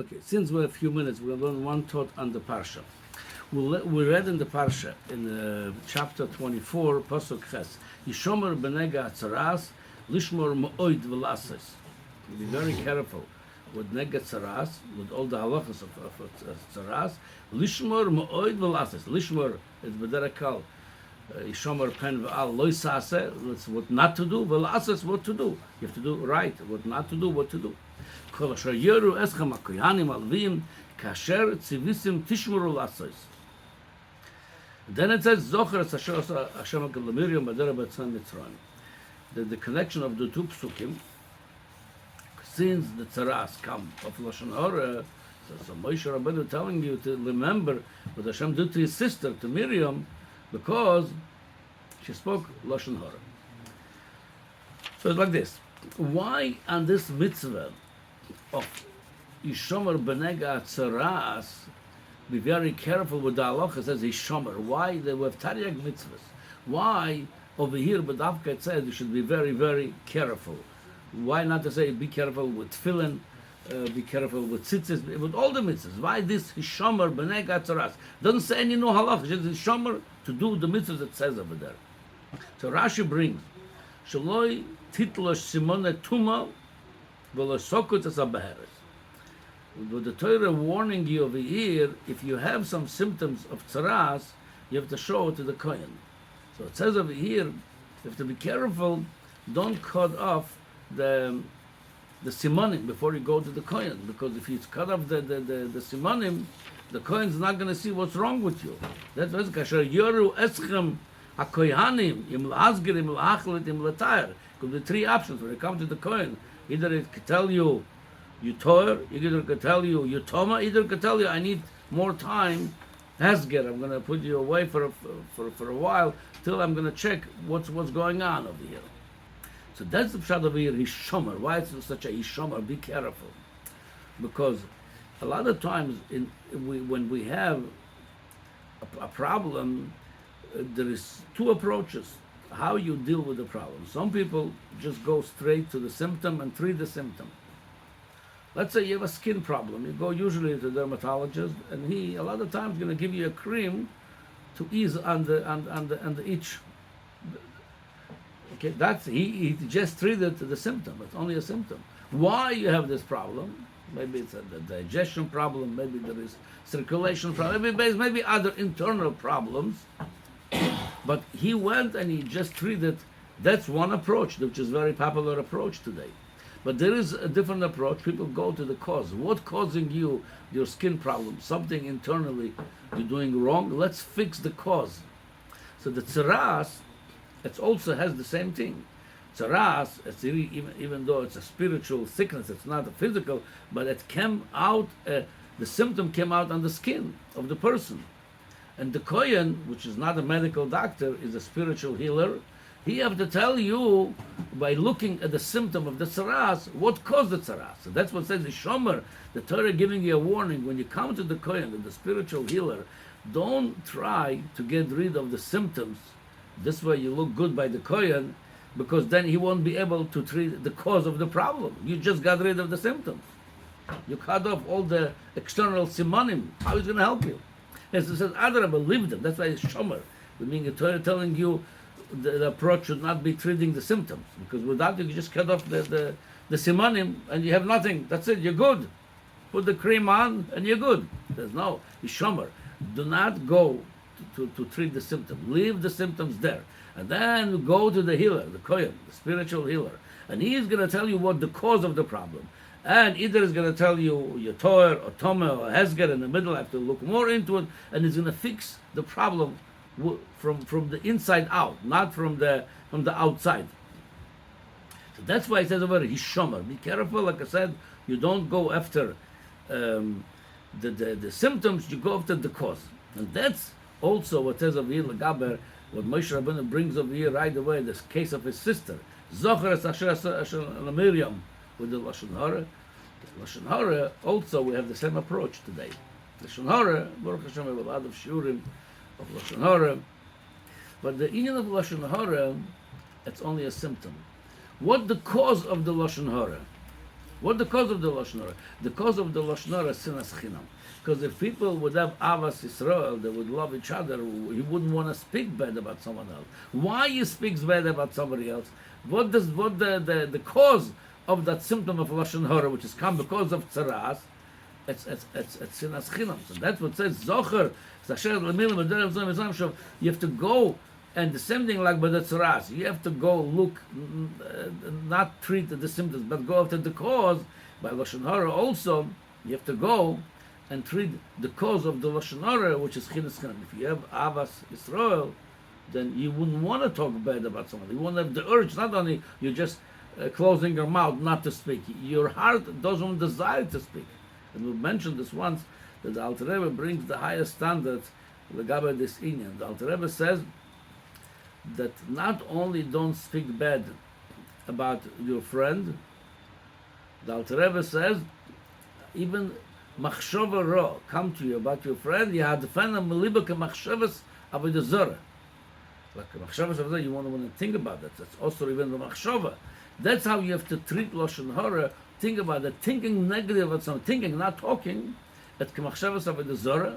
Okay, since we have a few minutes, we're going to learn one thought on the Parsha. We read in the Parsha, in chapter 24, Pasuk Ches, Yishomer b'nega atzaras, lishmor mo'oid v'lases. Be very careful with nega atzaras, with all the halachas of atzaras, lishmor mo'oid v'lases. Lishmor is b'derekal, Yishomer pen v'al loy sase, that's what not to do, v'lases what to do. You have to do right, what not to do, what to do. Kol asher yoru eschem hakohanim alvim, kasher tzivisim tishmoru lasos. Then it says, Zocher es asher Hashem hakol l'Miriam b'derech b'tzan Mitzrayim. The connection of the two psukim, since the tzaras come of Lashon Hara, so Moshe Rabbeinu telling you to remember what Hashem did to his sister, to Miriam, because she spoke Lashon Hara. So it's like this. Why on this mitzvah of Yishomer b'nega atzaras, be very careful with the halacha? It says Yishomer. Why? They have Tariq mitzvahs. Why over here, but Dafka it says you should be very, very careful. Why not to say be careful with tefillin, be careful with tzitzis, with all the mitzvahs? Why this Yishomer b'nega atzaras? Doesn't say any no halacha. It's just Yishomer to do the mitzvahs that says over there. So Rashi brings Shaloi titlosh simone tuma v'lo sokut es habeheres. With the Torah warning you over here, if you have some symptoms of tzaras, you have to show it to the Kohen. So it says over here, you have to be careful, don't cut off the simonim before you go to the Kohen, because if you cut off the simonim, the Kohen's not going to see what's wrong with you. That's why kasher yoru eschem hakohanim im lahasgir im lahachlit im latayr. Could be three options when you come to the Kohen. Either it could tell you toer, either it could tell you toma, either it could tell you I need more time, hasger, I'm going to put you away for a while till I'm going to check what's going on over here. So that's the pshat over here, Yishomer. Why is it such a Yishomer? Be careful. Because a lot of times when we have a problem, there is two approaches how you deal with the problem. Some people just go straight to the symptom and treat the symptom. Let's say you have a skin problem. You go usually to the dermatologist, and he a lot of times going to give you a cream to ease on the itch. Okay, that's he just treated the symptom. It's only a symptom. Why you have this problem? Maybe it's a digestion problem. Maybe there is circulation problem. Maybe other internal problems. But he went and he just treated. That's one approach, which is a very popular approach today. But there is a different approach. People go to the cause. What causing you your skin problem? Something internally you're doing wrong. Let's fix the cause. So the tzaras, it also has the same thing. Tzaras, it's really, even though it's a spiritual sickness, it's not a physical, but it came out. The symptom came out on the skin of the person. And the Kohen, which is not a medical doctor, is a spiritual healer. He have to tell you, by looking at the symptom of the tzaras, what caused the tzaras. So that's what says the Shomer, the Torah giving you a warning. When you come to the Kohen, the spiritual healer, don't try to get rid of the symptoms. This way you look good by the Kohen, because then he won't be able to treat the cause of the problem. You just got rid of the symptoms. You cut off all the external simonim. How is it going to help you? As it says, Adarabah, leave them. That's why it's Shomer. I mean, the Torah telling you the approach should not be treating the symptoms, because without you just cut off the simonim and you have nothing. That's it. You're good. Put the cream on and you're good. There's no Shomer. Do not go to treat the symptom. Leave the symptoms there, and then go to the healer, the Kohen, the spiritual healer, and he is going to tell you what the cause of the problem. And either is going to tell you your toer or tome or hesger in the middle. I have to look more into it, and he's going to fix the problem from the inside out, not from the outside. So that's why it says over here, Yishomer. Be careful, like I said, you don't go after the symptoms, you go after the cause. And that's also what says over here, Lagaber, what Moshe Rabbeinu brings over here right away, this case of his sister. Zocher es asher Miriam, with the Lashon Hara. The Lashon Hara, also we have the same approach today. Lashon Hara, Baruch Hashem, we have a lot of shurim of Lashon Hara. But the union of Lashon Hara, it's only a symptom. What the cause of the Lashon Hara? What the cause of the lashon hara? The cause of the lashon hara is sinas chinam. Because if people would have avas Yisrael, they would love each other. You wouldn't want to speak bad about someone else. Why you speak bad about somebody else? What the cause of that symptom of lashon hara, which is come because of tzaras? It's sinas chinam. So that's what says zocher. You have to go, and the same thing like by the tzaras. You have to go look, not treat the symptoms, but go after the cause. By lashon hara also, you have to go and treat the cause of the lashon hara, which is chinas chinam. If you have avas Yisrael, then you wouldn't want to talk bad about somebody. You won't have the urge. Not only you're just closing your mouth not to speak. Your heart doesn't desire to speak. And we mentioned this once, that the Alter Rebbe brings the highest standards regarding this inyan. The Alter Rebbe says that not only don't speak bad about your friend, the Alter Rebbe says even machshava ra come to you about your friend, you have to find a meliba ke machshavas avodah zarah. Like machshavas avodah zarah, you want to think about that. That's also even the machshava. That's how you have to treat lashon hara. Think about it. Thinking negative about something, thinking, not talking. At machshavas avodah zarah,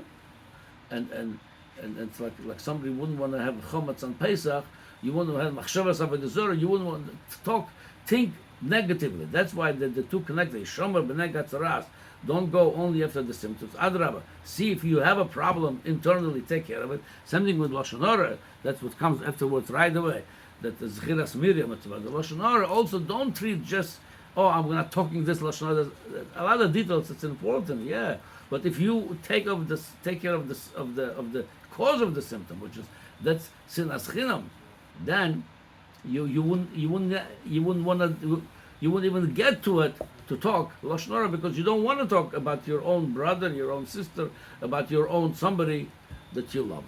and it's like somebody wouldn't want to have chometz on Pesach. You wouldn't have machshavas avodah zarah. You wouldn't want to talk, think negatively. That's why the two connected. Shomer b'nega tzaras. Don't go only after the symptoms. Adrabah. See if you have a problem internally, take care of it. Same thing with lashon hara. That's what comes afterwards right away. That the zchiras miriam mitzvah. The lashon hara also don't treat just, oh, I'm not talking this lashon hara. A lot of details. It's important, yeah. But if you take care of the cause of the symptom, which is that's sinas chinam, then you wouldn't even get to it to talk lashon hara, because you don't want to talk about your own brother, your own sister, about your own somebody that you love.